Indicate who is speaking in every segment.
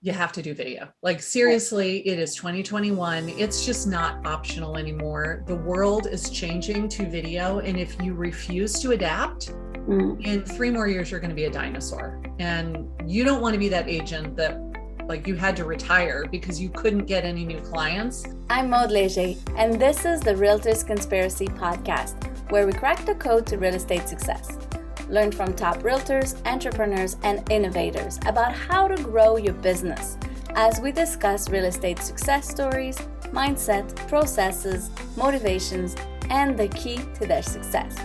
Speaker 1: you have to do video. Like seriously, it is 2021. It's just not optional anymore. The world is changing to video. And if you refuse to adapt, in 3 more years, you're going to be a dinosaur. And you don't want to be that agent that like you had to retire because you couldn't get any new clients.
Speaker 2: I'm Maud Leger, and this is the Realtors Conspiracy Podcast, where we crack the code to real estate success. Learn from top realtors, entrepreneurs, and innovators about how to grow your business as we discuss real estate success stories, mindset, processes, motivations, and the key to their success.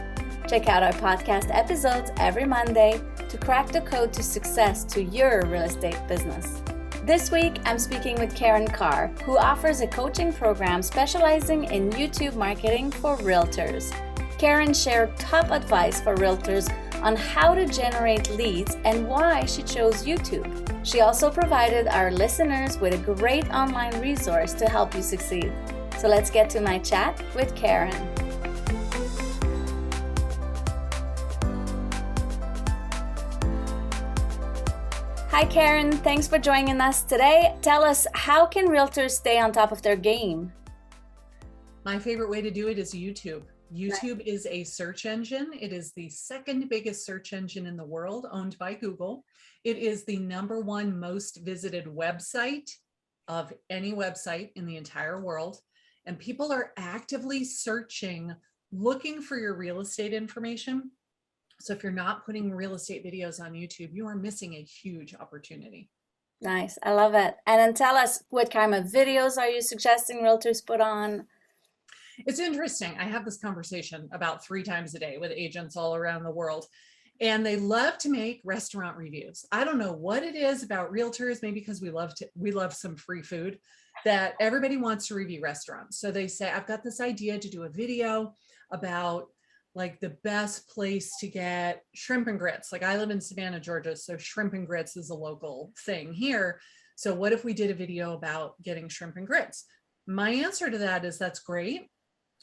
Speaker 2: Check out our podcast episodes every Monday to crack the code to success to your real estate business. This week, I'm speaking with Karen Carr, who offers a coaching program specializing in YouTube marketing for realtors. Karen shared top advice for realtors on how to generate leads and why she chose YouTube. She also provided our listeners with a great online resource to help you succeed. So let's get to my chat with Karen. Hi Karen, thanks for joining us today. Tell us, how can realtors stay on top of their game?
Speaker 1: My favorite way to do it is YouTube. YouTube is a search engine. It is the second biggest search engine in the world, owned by Google. It is the #1 most visited website of any website in the entire world. And people are actively searching, looking for your real estate information. So if you're not putting real estate videos on YouTube, you are missing a huge opportunity.
Speaker 2: Nice, I love it. And then tell us, what kind of videos are you suggesting realtors put on?
Speaker 1: It's interesting. I have this conversation about 3 times a day with agents all around the world, and they love to make restaurant reviews. I don't know what it is about realtors, maybe because we love some free food, that everybody wants to review restaurants. So they say, I've got this idea to do a video about like the best place to get shrimp and grits. Like I live in Savannah, Georgia, so shrimp and grits is a local thing here. So what if we did a video about getting shrimp and grits? My answer to that is that's great.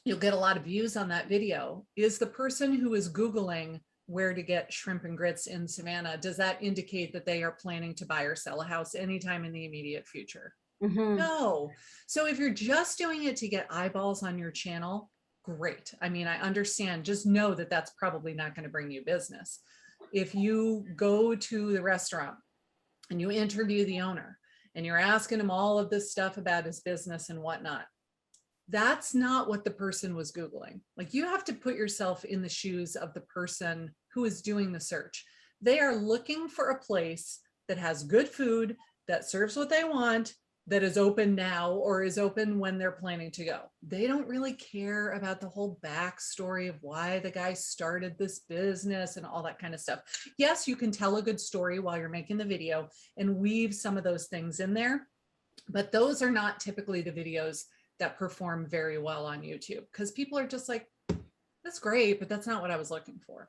Speaker 1: You'll get a lot of views on that video. Is the person who is Googling where to get shrimp and grits in Savannah, does that indicate that they are planning to buy or sell a house anytime in the immediate future? No. So if you're just doing it to get eyeballs on your channel, great. I mean, I understand. Just know that that's probably not going to bring you business. If you go to the restaurant and you interview the owner and you're asking him all of this stuff about his business and whatnot, that's not what the person was Googling. Like you have to put yourself in the shoes of the person who is doing the search. They are looking for a place that has good food, that serves what they want, that is open now or is open when they're planning to go. They don't really care about the whole backstory of why the guy started this business and all that kind of stuff. Yes, you can tell a good story while you're making the video and weave some of those things in there, but those are not typically the videos that perform very well on YouTube because people are just like, that's great, but that's not what I was looking for.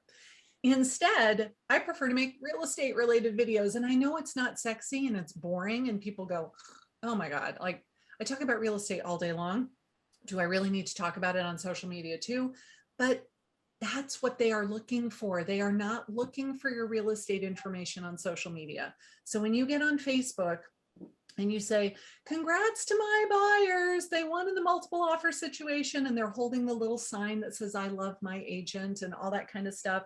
Speaker 1: Instead, I prefer to make real estate related videos. And I know it's not sexy and it's boring and people go, oh my God, like I talk about real estate all day long. Do I really need to talk about it on social media too? But that's what they are looking for. They are not looking for your real estate information on social media. So when you get on Facebook, and you say, congrats to my buyers, they won in the multiple offer situation, and they're holding the little sign that says, I love my agent and all that kind of stuff.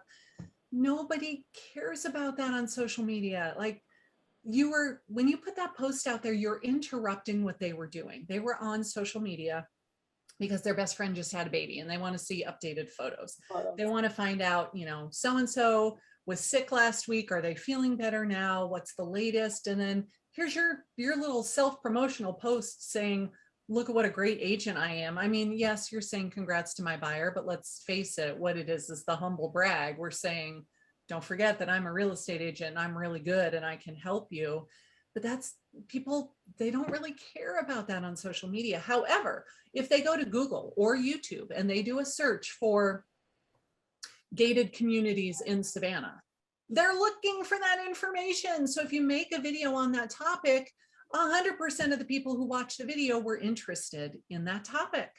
Speaker 1: Nobody cares about that on social media. Like when you put that post out there, you're interrupting what they were doing. They were on social media because their best friend just had a baby and they want to see updated photos. They want to find out, so-and-so was sick last week. Are they feeling better now? What's the latest? And then here's your little self-promotional post saying, look at what a great agent I am. I mean, yes, you're saying congrats to my buyer, but let's face it, what it is the humble brag. We're saying, don't forget that I'm a real estate agent and I'm really good and I can help you. But that's people, they don't really care about that on social media. However, if they go to Google or YouTube and they do a search for gated communities in Savannah, they're looking for that information. So if you make a video on that topic, 100% of the people who watch the video were interested in that topic.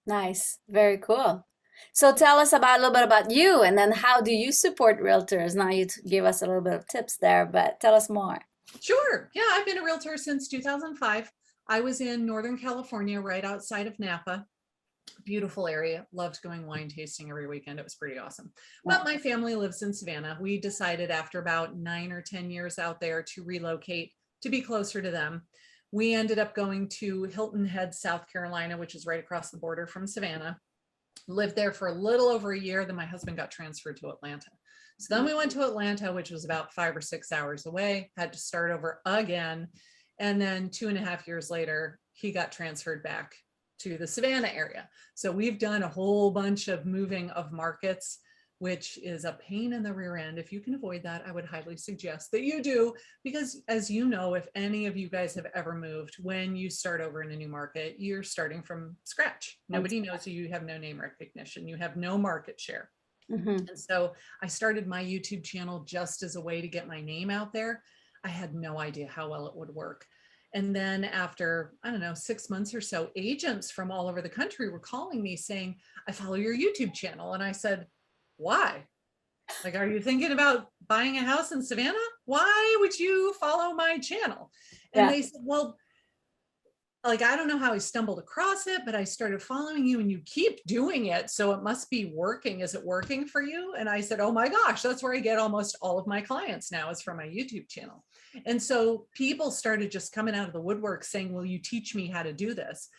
Speaker 2: Nice. Very cool. So tell us a little bit about you, and then how do you support realtors? Now you give us a little bit of tips there, but tell us more.
Speaker 1: Sure. Yeah, I've been a realtor since 2005. I was in Northern California, right outside of Napa. Beautiful area. Loved going wine tasting every weekend. It was pretty awesome. But my family lives in Savannah. We decided after about 9 or 10 years out there to relocate to be closer to them. We ended up going to Hilton Head, South Carolina, which is right across the border from Savannah. Lived there for a little over a year. Then my husband got transferred to Atlanta. So then we went to Atlanta, which was about 5 or 6 hours away, had to start over again. And then 2.5 years later, he got transferred back to the Savannah area. So we've done a whole bunch of moving of markets, which is a pain in the rear end. If you can avoid that, I would highly suggest that you do, because as you know, if any of you guys have ever moved, when you start over in a new market, you're starting from scratch. Nobody knows you, you have no name recognition, you have no market share.
Speaker 2: Mm-hmm.
Speaker 1: And so I started my YouTube channel just as a way to get my name out there. I had no idea how well it would work. And then after, I don't know, 6 months or so, agents from all over the country were calling me saying, I follow your YouTube channel. And I said, why? Like, are you thinking about buying a house in Savannah? Why would you follow my channel? And
Speaker 2: Yeah.
Speaker 1: they said, well, like, I don't know how I stumbled across it, but I started following you and you keep doing it. So it must be working. Is it working for you? And I said, oh my gosh, that's where I get almost all of my clients now, is from my YouTube channel. And so people started just coming out of the woodwork saying, will you teach me how to do this?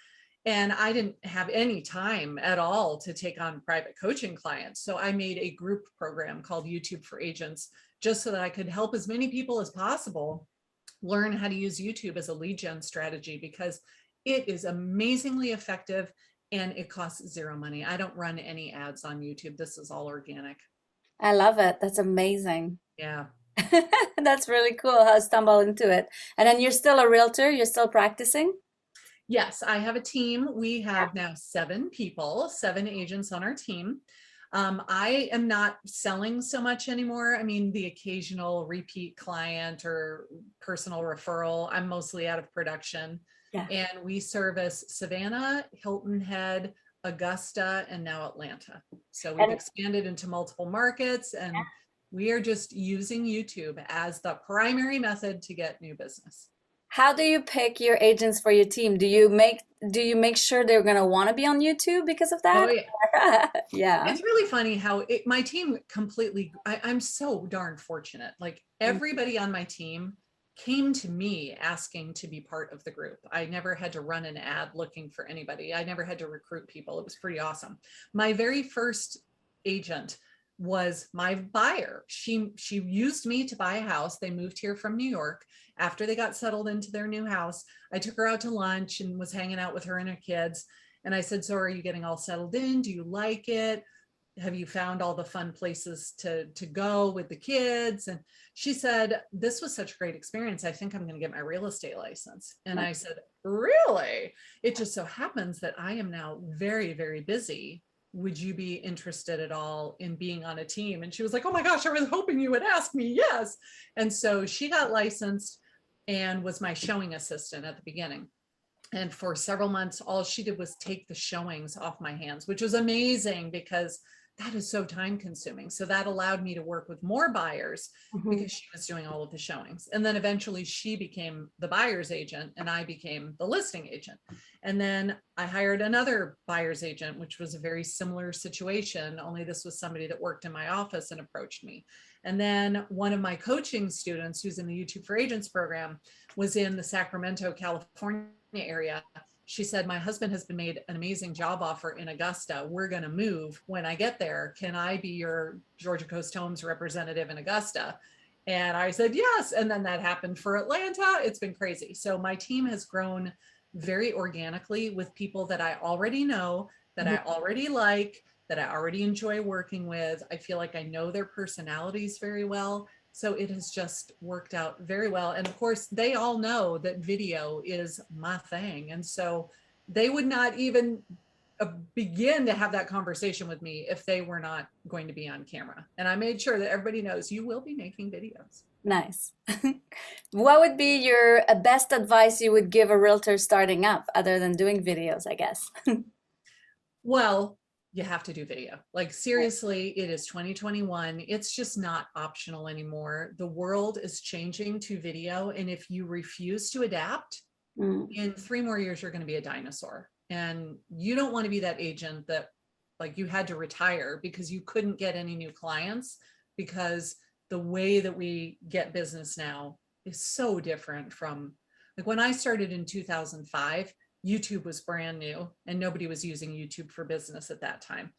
Speaker 1: And I didn't have any time at all to take on private coaching clients. So I made a group program called YouTube for Agents, just so that I could help as many people as possible learn how to use YouTube as a lead gen strategy, because it is amazingly effective and it costs zero money. I don't run any ads on YouTube. This is all organic.
Speaker 2: I love it. That's amazing.
Speaker 1: Yeah.
Speaker 2: That's really cool how I stumbled into it. And then you're still a realtor, you're still practicing?
Speaker 1: Yes, I have a team. We have now 7 people, 7 agents on our team. I am not selling so much anymore. I mean, the occasional repeat client or personal referral. I'm mostly out of production.
Speaker 2: Yeah.
Speaker 1: And we service Savannah, Hilton Head, Augusta, and now Atlanta. So we've
Speaker 2: And
Speaker 1: expanded into multiple markets, and we are just using YouTube as the primary method to get new business.
Speaker 2: how do you pick your agents for your team? Do you make sure they're gonna want to be on YouTube because of
Speaker 1: Oh
Speaker 2: that?
Speaker 1: yeah.
Speaker 2: Yeah.
Speaker 1: It's really funny how my team completely, I'm so darn fortunate. Like, everybody on my team came to me asking to be part of the group. I never had to run an ad looking for anybody. I never had to recruit people. It was pretty awesome. My very first agent was my buyer. She used me to buy a house. They moved here from New York. After they got settled into their new house, I took her out to lunch and was hanging out with her and her kids. And I said, so are you getting all settled in? Do you like it? Have you found all the fun places to go with the kids? And she said, this was such a great experience. I think I'm going to get my real estate license. And I said, really? It just so happens that I am now very, very busy. Would you be interested at all in being on a team? And she was like, oh my gosh, I was hoping you would ask me. Yes. And so she got licensed and was my showing assistant at the beginning. And for several months, all she did was take the showings off my hands, which was amazing because that is so time consuming. So that allowed me to work with more buyers because she was doing all of the showings. And then eventually she became the buyer's agent and I became the listing agent. And then I hired another buyer's agent, which was a very similar situation, only this was somebody that worked in my office and approached me. And then one of my coaching students, who's in the YouTube for Agents program, was in the Sacramento, California area. She said, my husband has been made an amazing job offer in Augusta. We're going to move when I get there. Can I be your Georgia Coast Homes representative in Augusta? And I said, yes. And then that happened for Atlanta. It's been crazy. So my team has grown very organically with people that I already know, that I already like, that I already enjoy working with. I feel like I know their personalities very well. So it has just worked out very well. And of course, they all know that video is my thing. And so they would not even begin to have that conversation with me if they were not going to be on camera. And I made sure that everybody knows you will be making videos.
Speaker 2: Nice. What would be your best advice you would give a realtor starting up other than doing videos, I guess?
Speaker 1: Well, you have to do video. Like seriously, it is 2021. It's just not optional anymore. The world is changing to video. And if you refuse to adapt,
Speaker 2: Mm.
Speaker 1: in 3 more years, you're going to be a dinosaur. And you don't want to be that agent that like you had to retire because you couldn't get any new clients, because the way that we get business now is so different from like when I started in 2005. YouTube was brand new and nobody was using YouTube for business at that time.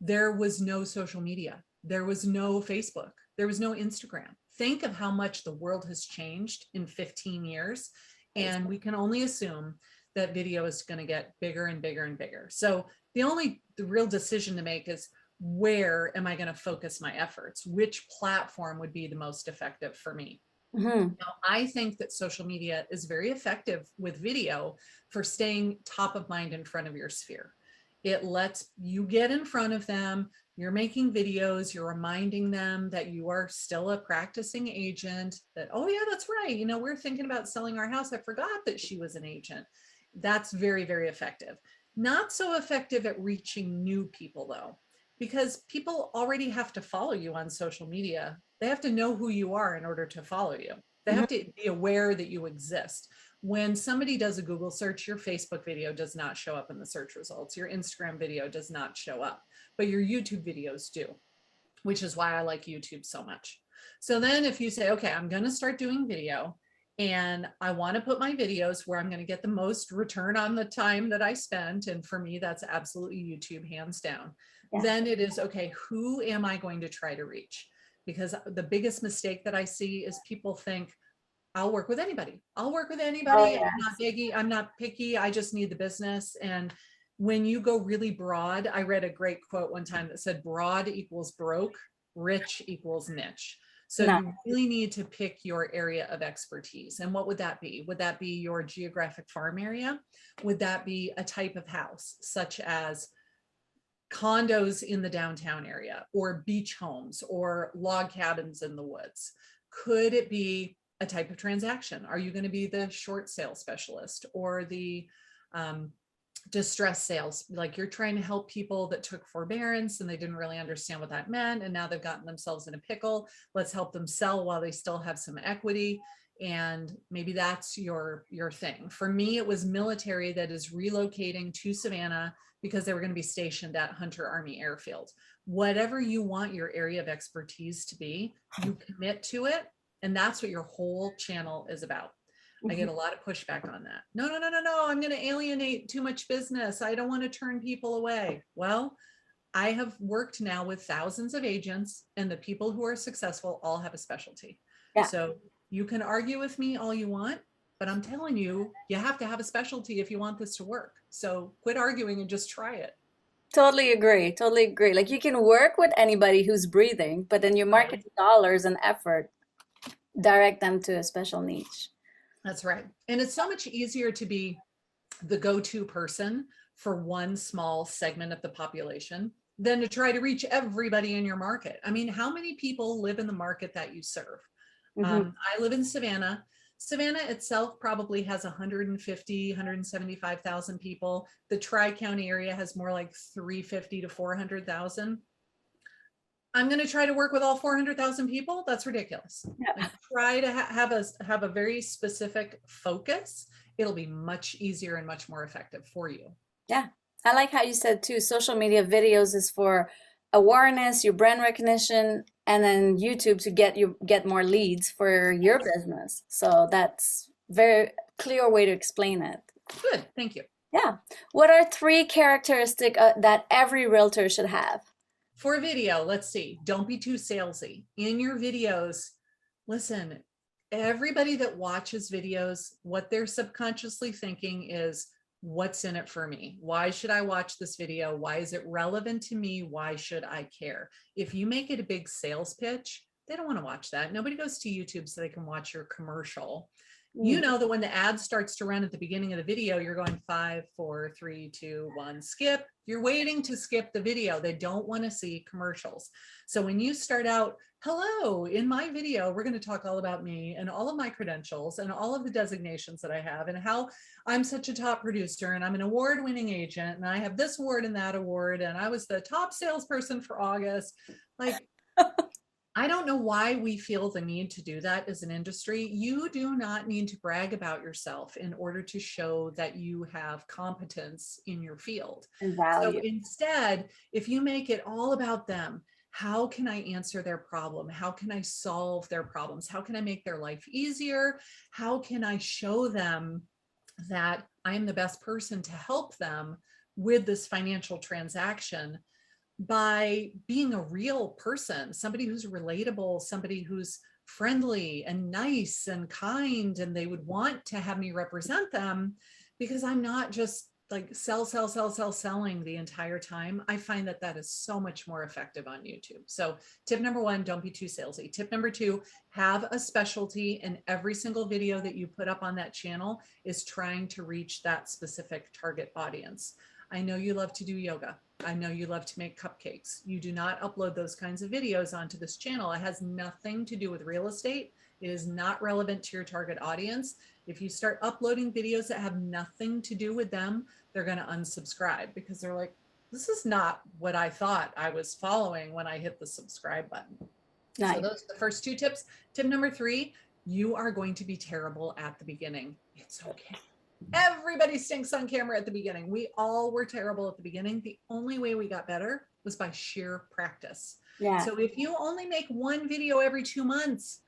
Speaker 1: There was no social media. There was no Facebook. There was no Instagram. Think of how much the world has changed in 15 years. And we can only assume that video is going to get bigger and bigger and bigger. So the real decision to make is, where am I going to focus my efforts? Which platform would be the most effective for me?
Speaker 2: Mm-hmm.
Speaker 1: Now, I think that social media is very effective with video for staying top of mind in front of your sphere. It lets you get in front of them. You're making videos, you're reminding them that you are still a practicing agent, that, oh yeah, that's right. You know, we're thinking about selling our house. I forgot that she was an agent. That's very, very effective. Not so effective at reaching new people though, because people already have to follow you on social media. They have to know who you are in order to follow you. They have to be aware that you exist. When somebody does a Google search, your Facebook video does not show up in the search results. Your Instagram video does not show up, but your YouTube videos do, which is why I like YouTube so much. So then if you say, okay, I'm going to start doing video and I want to put my videos where I'm going to get the most return on the time that I spent. And for me, that's absolutely YouTube, hands down.
Speaker 2: Yeah.
Speaker 1: Then it is, okay, who am I going to try to reach? Because the biggest mistake that I see is people think, I'll work with anybody. I'll work with
Speaker 2: Oh,
Speaker 1: anybody.
Speaker 2: yeah.
Speaker 1: I'm not biggie. I'm not picky. I just need the business. And when you go really broad, I read a great quote one time that said, broad equals broke, rich equals niche. So
Speaker 2: No.
Speaker 1: you really need to pick your area of expertise. And what would that be? Would that be your geographic farm area? Would that be a type of house, such as condos in the downtown area, or beach homes, or log cabins in the woods? Could it be a type of transaction? Are you going to be the short sale specialist or the distress sales? Like you're trying to help people that took forbearance and they didn't really understand what that meant, and now they've gotten themselves in a pickle. Let's help them sell while they still have some equity. And maybe that's your thing. For me, it was military that is relocating to Savannah because they were going to be stationed at Hunter Army Airfield. Whatever you want your area of expertise to be, you commit to it. And that's what your whole channel is about. I get a lot of pushback on that. No, no, no, no, no. I'm going to alienate too much business. I don't want to turn people away. Well, I have worked now with thousands of agents, and the people who are successful all have a specialty.
Speaker 2: Yeah.
Speaker 1: So you can argue with me all you want, but I'm telling you, you have to have a specialty if you want this to work. So quit arguing and just try it.
Speaker 2: Totally agree. Totally agree. Like you can work with anybody who's breathing, but then your marketing dollars and effort direct them to a special niche.
Speaker 1: That's right. And it's so much easier to be the go-to person for one small segment of the population than to try to reach everybody in your market. I mean, how many people live in the market that you serve? I live in Savannah. Savannah itself probably has 150, 175,000 people. The Tri-County area has more like 350 to 400,000. I'm going to try to work with all 400,000 people. That's ridiculous.
Speaker 2: Yeah.
Speaker 1: Like, try to have a very specific focus. It'll be much easier and much more effective for you.
Speaker 2: Yeah. I like how you said too, social media videos is for awareness, your brand recognition, and then YouTube to get more leads for your business. So that's very clear way to explain it.
Speaker 1: Good. Thank you.
Speaker 2: Yeah. What are 3 characteristics that every realtor should have?
Speaker 1: For video, let's see. Don't be too salesy. In your videos, listen, everybody that watches videos, what they're subconsciously thinking is, what's in it for me? Why should I watch this video? Why is it relevant to me? Why should I care? If you make it a big sales pitch, they don't want to watch that. Nobody goes to YouTube so they can watch your commercial. You know that when the ad starts to run at the beginning of the video, you're going 5, 4, 3, 2, 1, skip. You're waiting to skip the video. They don't want to see commercials. So when you start out, hello, in my video, we're going to talk all about me and all of my credentials and all of the designations that I have and how I'm such a top producer and I'm an award-winning agent and I have this award and that award and I was the top salesperson for August. Like, I don't know why we feel the need to do that as an industry. You do not need to brag about yourself in order to show that you have competence in your field.
Speaker 2: And
Speaker 1: So
Speaker 2: value.
Speaker 1: instead, if you make it all about them, how can I answer their problem? How can I solve their problems? How can I make their life easier? How can I show them that I'm the best person to help them with this financial transaction? By being a real person, somebody who's relatable, somebody who's friendly and nice and kind, and they would want to have me represent them because I'm not just like selling the entire time. I find that that is so much more effective on YouTube. So tip number 1, don't be too salesy. Tip number 2, have a specialty, and every single video that you put up on that channel is trying to reach that specific target audience. I know you love to do yoga. I know you love to make cupcakes. You do not upload those kinds of videos onto this channel. It has nothing to do with real estate. It is not relevant to your target audience. If you start uploading videos that have nothing to do with them, they're going to unsubscribe because they're like, this is not what I thought I was following when I hit the subscribe button.
Speaker 2: Nice.
Speaker 1: So those are the first 2 tips. Tip number 3, you are going to be terrible at the beginning. It's okay. Everybody stinks on camera at the beginning. We all were terrible at the beginning. The only way we got better was by sheer practice.
Speaker 2: Yeah.
Speaker 1: So if you only make 1 video every 2 months,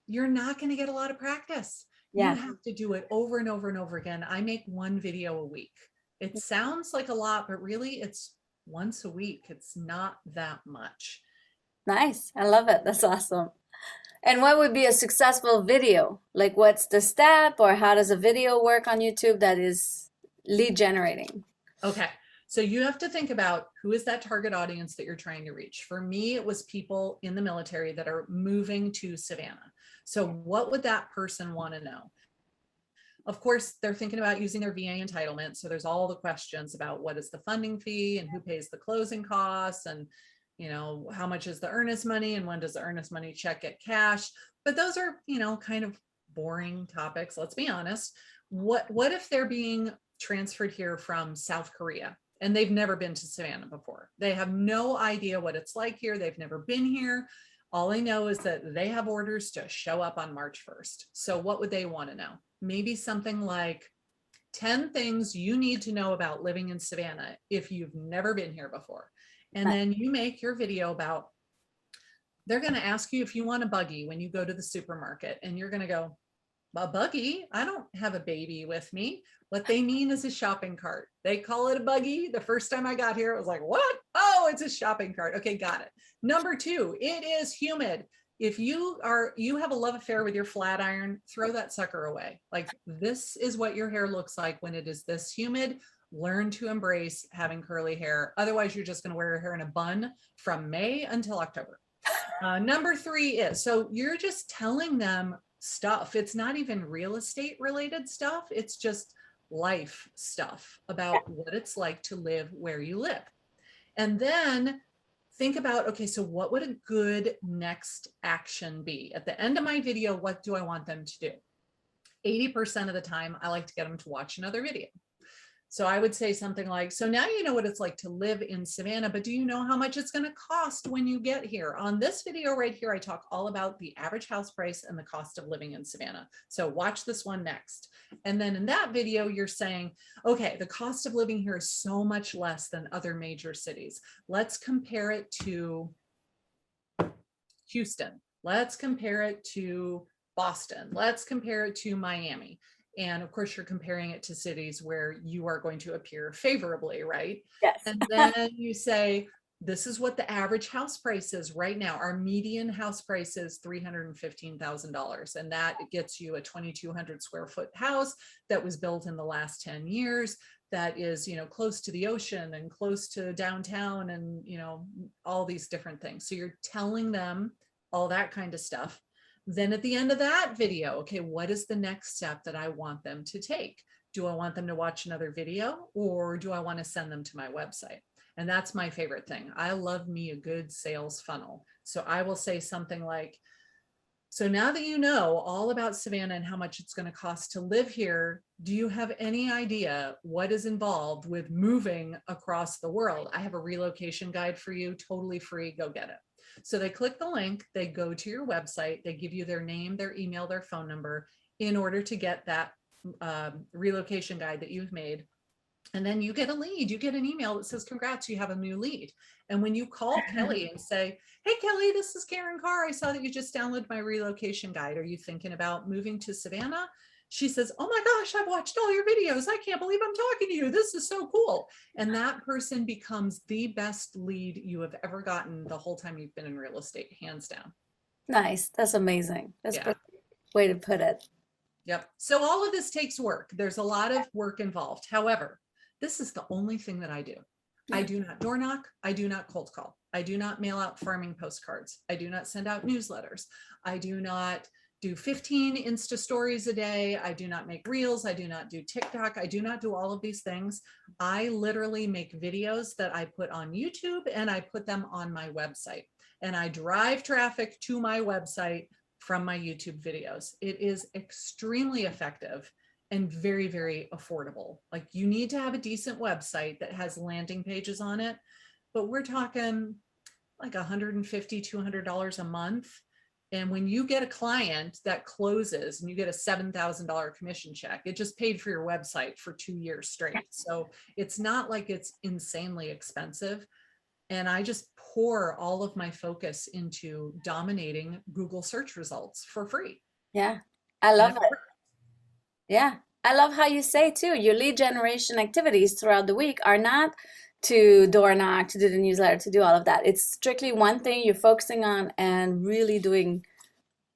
Speaker 1: you're not going to get a lot of practice.
Speaker 2: Yeah.
Speaker 1: You have to do it over and over and over again. I make 1 video a week. It sounds like a lot, but really it's once a week. It's not that much.
Speaker 2: Nice. I love it. That's awesome. And what would be a successful video? Like, what's the step, or how does a video work on YouTube that is lead generating?
Speaker 1: Okay. So you have to think about who is that target audience that you're trying to reach. For me, it was people in the military that are moving to Savannah. So what would that person want to know? Of course, they're thinking about using their VA entitlement. So there's all the questions about what is the funding fee and who pays the closing costs and how much is the earnest money and when does the earnest money check get cashed? But those are, kind of boring topics. Let's be honest. What if they're being transferred here from South Korea and they've never been to Savannah before? They have no idea what it's like here. They've never been here. All they know is that they have orders to show up on March 1st. So what would they want to know? Maybe something like 10 things you need to know about living in Savannah if you've never been here before. And then you make your video about, they're going to ask you if you want a buggy when you go to the supermarket, and you're going to go, a buggy? I don't have a baby with me. What they mean is a shopping cart. They call it a buggy. The first time I got here, it was like, what? Oh, it's a shopping cart. Okay, got it. Number 2, it is humid. If you have a love affair with your flat iron, throw that sucker away. Like, this is what your hair looks like when it is this humid. Learn to embrace having curly hair. Otherwise, you're just going to wear your hair in a bun from May until October. Number 3 is, so you're just telling them stuff. It's not even real estate related stuff. It's just life stuff about what it's like to live where you live. And then think about, okay, so what would a good next action be? At the end of my video, what do I want them to do? 80% of the time, I like to get them to watch another video. So I would say something like, so now you know what it's like to live in Savannah, but do you know how much it's going to cost when you get here? On this video right here, I talk all about the average house price and the cost of living in Savannah. So watch this one next. And then in that video, you're saying, okay, the cost of living here is so much less than other major cities. Let's compare it to Houston. Let's compare it to Boston. Let's compare it to Miami. And of course, you're comparing it to cities where you are going to appear favorably, right?
Speaker 2: Yes.
Speaker 1: And then you say, this is what the average house price is right now. Our median house price is $315,000. And that gets you a 2,200 square foot house that was built in the last 10 years. That is, close to the ocean and close to downtown and, all these different things. So you're telling them all that kind of stuff. Then at the end of that video, okay, what is the next step that I want them to take? Do I want them to watch another video, or do I want to send them to my website? And that's my favorite thing. I love me a good sales funnel. So I will say something like, so now that you know all about Savannah and how much it's going to cost to live here, do you have any idea what is involved with moving across the world? I have a relocation guide for you, totally free. Go get it. So they click the link, they go to your website, they give you their name, their email, their phone number in order to get that relocation guide that you've made. And then you get a lead, you get an email that says, congrats, you have a new lead. And when you call Kelly and say, hey, Kelly, this is Karen Carr. I saw that you just downloaded my relocation guide. Are you thinking about moving to Savannah? She says, oh my gosh, I've watched all your videos. I can't believe I'm talking to you. This is so cool. And that person becomes the best lead you have ever gotten the whole time you've been in real estate, hands down.
Speaker 2: Nice. That's amazing. That's a
Speaker 1: Yeah.
Speaker 2: perfect way to put it.
Speaker 1: Yep. So all of this takes work. There's a lot of work involved. However, this is the only thing that I do. I do not door knock. I do not cold call. I do not mail out farming postcards. I do not send out newsletters. I do not do 15 Insta stories a day. I do not make reels. I do not do TikTok. I do not do all of these things. I literally make videos that I put on YouTube and I put them on my website. And I drive traffic to my website from my YouTube videos. It is extremely effective and very, very affordable. Like, you need to have a decent website that has landing pages on it, but we're talking like $150, $200 a month. And when you get a client that closes and you get a $7,000 commission check, it just paid for your website for 2 years straight. So it's not like it's insanely expensive. And I just pour all of my focus into dominating Google search results for free.
Speaker 2: Yeah. I love it. Yeah. I love how you say too, your lead generation activities throughout the week are not to door knock, to do the newsletter, to do all of that. It's strictly one thing you're focusing on and really doing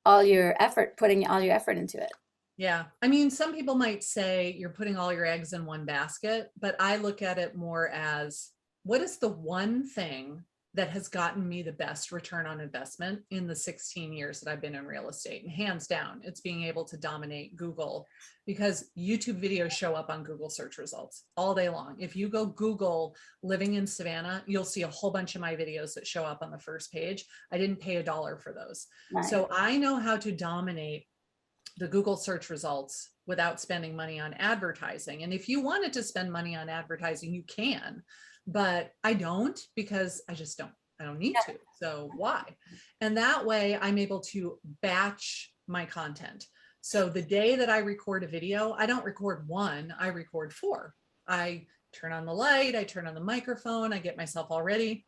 Speaker 2: all your effort, putting all your effort into it.
Speaker 1: Yeah. I mean, some people might say you're putting all your eggs in one basket, but I look at it more as, what is the one thing that has gotten me the best return on investment in the 16 years that I've been in real estate? And hands down, it's being able to dominate Google, because YouTube videos show up on Google search results all day long. If you go Google living in Savannah, you'll see a whole bunch of my videos that show up on the first page. I didn't pay $1 for those.
Speaker 2: Nice.
Speaker 1: So I know how to dominate the Google search results without spending money on advertising. And if you wanted to spend money on advertising, you can, but I don't, because I don't need to. So why? And that way I'm able to batch my content. So the day that I record a video, I don't record one, I record 4. I turn on the light, I turn on the microphone, I get myself all ready.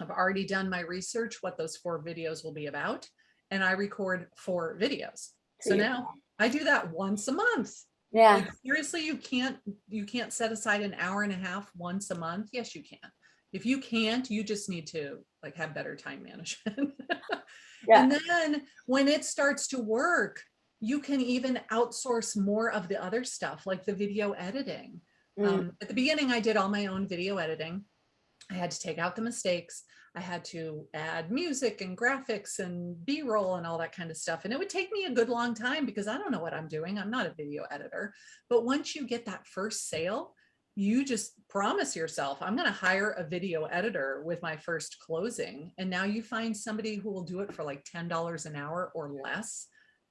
Speaker 1: I've already done my research, what those 4 videos will be about, and I record 4 videos. So now I do that once a month.
Speaker 2: Yeah.
Speaker 1: Like, seriously, you can't set aside an hour and a half once a month. Yes, you can. If you can't, you just need to like have better time management.
Speaker 2: Yeah.
Speaker 1: And then when it starts to work, you can even outsource more of the other stuff, like the video editing. At the beginning, I did all my own video editing. I had to take out the mistakes. I had to add music and graphics and B-roll and all that kind of stuff. And it would take me a good long time because I don't know what I'm doing. I'm not a video editor. But once you get that first sale, you just promise yourself, I'm going to hire a video editor with my first closing. And now you find somebody who will do it for like $10 an hour or less.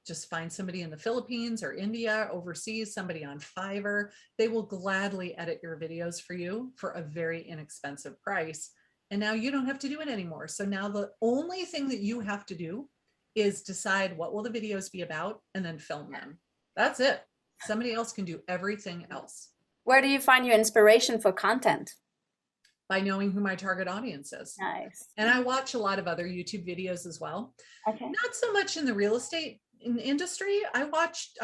Speaker 1: Just find somebody in the Philippines or India, overseas, somebody on Fiverr. They will gladly edit your videos for you for a very inexpensive price. And now you don't have to do it anymore. So now the only thing that you have to do is decide what will the videos be about and then film them. That's it. Somebody else can do everything else.
Speaker 2: Where do you find your inspiration for content?
Speaker 1: By knowing who my target audience is.
Speaker 2: Nice.
Speaker 1: And I watch a lot of other YouTube videos as well.
Speaker 2: Okay.
Speaker 1: Not so much in the real estate industry. I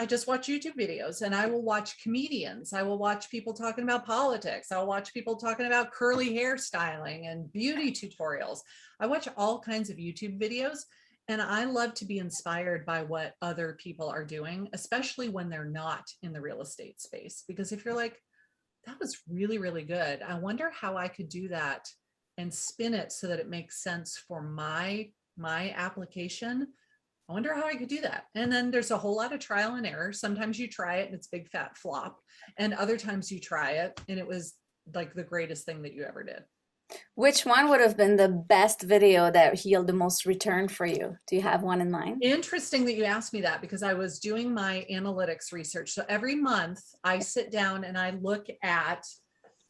Speaker 1: just watch YouTube videos, and I will watch comedians. I will watch people talking about politics. I'll watch people talking about curly hair styling and beauty tutorials. I watch all kinds of YouTube videos, and I love to be inspired by what other people are doing, especially when they're not in the real estate space. Because if you're like, that was really, really good, I wonder how I could do that and spin it so that it makes sense for my application. I wonder how I could do that. And then there's a whole lot of trial and error. Sometimes you try it and it's big fat flop. And other times you try it and it was like the greatest thing that you ever did.
Speaker 2: Which one would have been the best video that yielded the most return for you? Do you have one in mind?
Speaker 1: Interesting that you asked me that because I was doing my analytics research. So every month I sit down and I look at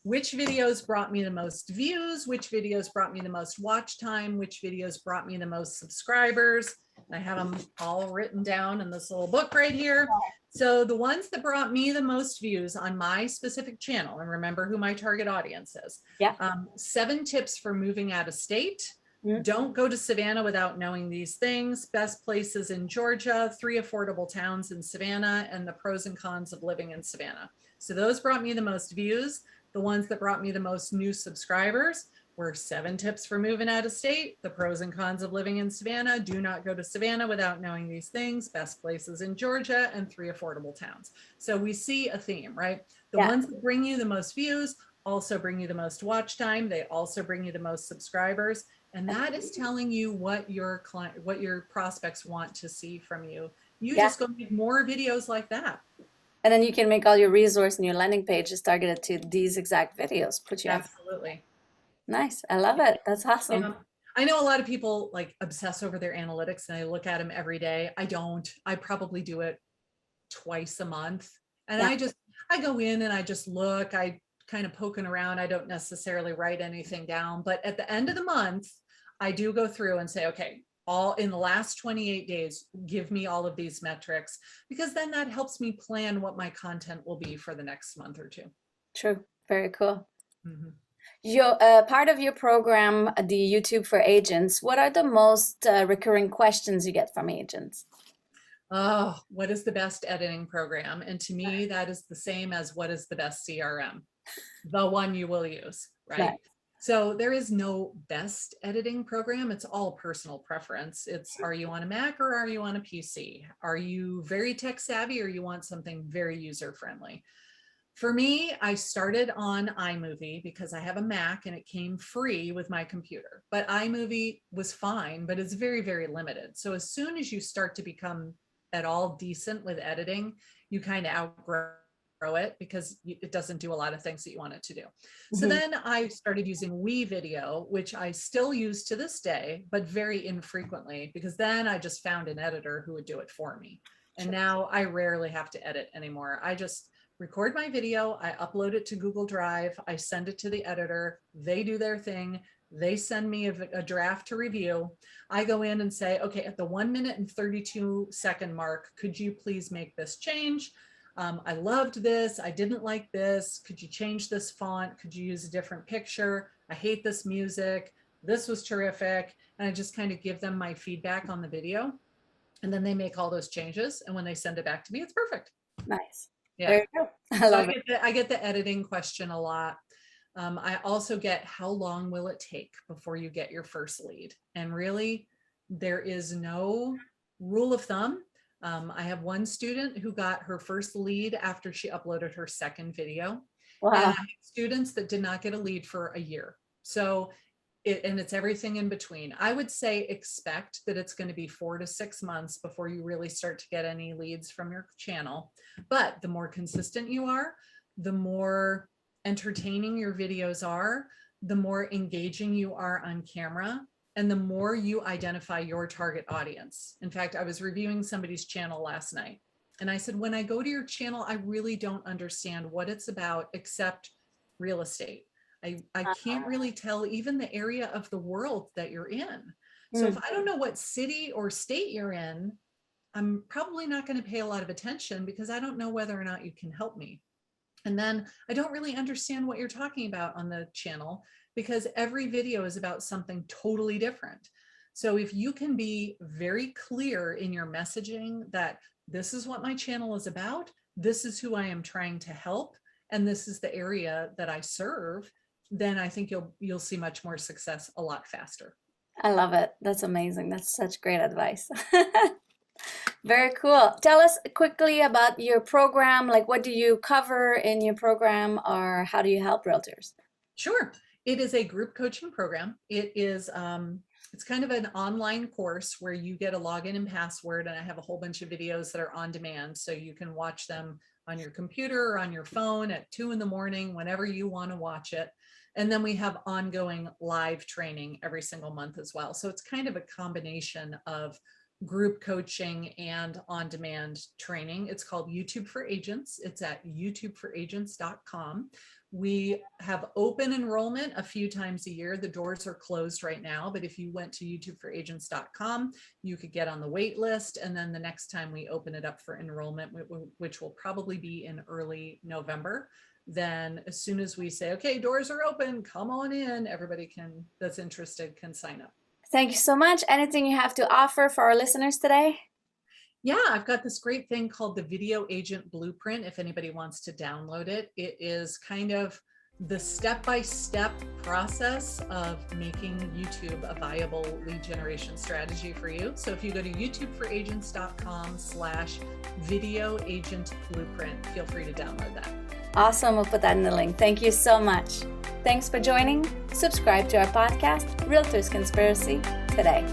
Speaker 1: which videos brought me the most views, which videos brought me the most watch time, which videos brought me the most subscribers. I have them all written down in this little book right here. So the ones that brought me the most views on my specific channel, and remember who my target audience is,
Speaker 2: Yeah.
Speaker 1: 7 tips for moving out of state. Don't go to Savannah without knowing these things. Best places in Georgia, 3 affordable towns in Savannah, and the pros and cons of living in Savannah. So those brought me the most views. The ones that brought me the most new subscribers were 7 tips for moving out of state, the pros and cons of living in Savannah, do not go to Savannah without knowing these things, best places in Georgia, and 3 affordable towns. So we see a theme, right? The ones that bring you the most views also bring you the most watch time. They also bring you the most subscribers. And that is telling you what your client, what your prospects want to see from you. You just go make more videos like that.
Speaker 2: And then you can make all your resource and your landing pages targeted to these exact videos. Put you
Speaker 1: Absolutely.
Speaker 2: Nice. I love it. That's awesome.
Speaker 1: Yeah. I know a lot of people like obsess over their analytics and I look at them every day. I don't. I probably do it twice a month. And I go in and I just look, I kind of poking around. I don't necessarily write anything down, but at the end of the month, I do go through and say, okay, all in the last 28 days, give me all of these metrics, because then that helps me plan what my content will be for the next month or 2.
Speaker 2: True. Very cool.
Speaker 1: Mm-hmm.
Speaker 2: Your part of your program, the YouTube for Agents, what are the most recurring questions you get from agents?
Speaker 1: Oh, what is the best editing program? And to me, that is the same as what is the best CRM, the one you will use, right? So there is no best editing program. It's all personal preference. It's, are you on a Mac or are you on a PC? Are you very tech savvy or you want something very user friendly? For me, I started on iMovie because I have a Mac and it came free with my computer, but iMovie was fine, but it's very, very limited. So as soon as you start to become at all decent with editing, you kind of outgrow it because it doesn't do a lot of things that you want it to do. So then I started using WeVideo, which I still use to this day, but very infrequently, because then I just found an editor who would do it for me. And now I rarely have to edit anymore. I just record my video, I upload it to Google Drive, I send it to the editor, they do their thing, they send me a draft to review. I go in and say, okay, at the 1 minute and 32 second mark, could you please make this change? I loved this, I didn't like this, could you change this font? Could you use a different picture? I hate this music, this was terrific. And I just kind of give them my feedback on the video. And then they make all those changes. And when they send it back to me, it's perfect.
Speaker 2: Nice.
Speaker 1: Yeah.
Speaker 2: There you go.
Speaker 1: I get the editing question a lot. I also get, how long will it take before you get your first lead? And really, there is no rule of thumb. I have one student who got her first lead after she uploaded her second video.
Speaker 2: Wow.
Speaker 1: And I have students that did not get a lead for a year. So and it's everything in between. I would say expect that it's going to be 4 to 6 months before you really start to get any leads from your channel. But the more consistent you are, the more entertaining your videos are, the more engaging you are on camera, and the more you identify your target audience. In fact, I was reviewing somebody's channel last night, and I said, when I go to your channel, I really don't understand what it's about except real estate. I can't really tell even the area of the world that you're in. So if I don't know what city or state you're in, I'm probably not going to pay a lot of attention because I don't know whether or not you can help me. And then I don't really understand what you're talking about on the channel because every video is about something totally different. So if you can be very clear in your messaging that this is what my channel is about, this is who I am trying to help, and this is the area that I serve, then I think you'll see much more success a lot faster.
Speaker 2: I love it. That's amazing. That's such great advice. Very cool. Tell us quickly about your program. Like, what do you cover in your program, or how do you help realtors?
Speaker 1: Sure. It is a group coaching program. It is It's kind of an online course where you get a login and password, and I have a whole bunch of videos that are on demand. So you can watch them on your computer or on your phone at 2 a.m, whenever you want to watch it. And then we have ongoing live training every single month as well. So it's kind of a combination of group coaching and on-demand training. It's called YouTube for Agents. It's at youtubeforagents.com. We have open enrollment a few times a year. The doors are closed right now, but if you went to youtubeforagents.com, you could get on the wait list. And then the next time we open it up for enrollment, which will probably be in early November, then as soon as we say, okay, doors are open, come on in, everybody that's interested can sign up.
Speaker 2: Thank you so much. Anything you have to offer for our listeners today?
Speaker 1: Yeah, I've got this great thing called the Video Agent Blueprint. If anybody wants to download it, it is kind of the step-by-step process of making YouTube a viable lead generation strategy for you. So if you go to youtubeforagents.com/video agent blueprint, feel free to download that.
Speaker 2: Awesome. We'll put that in the link. Thank you so much. Thanks for joining. Subscribe to our podcast, Realtors Conspiracy, today.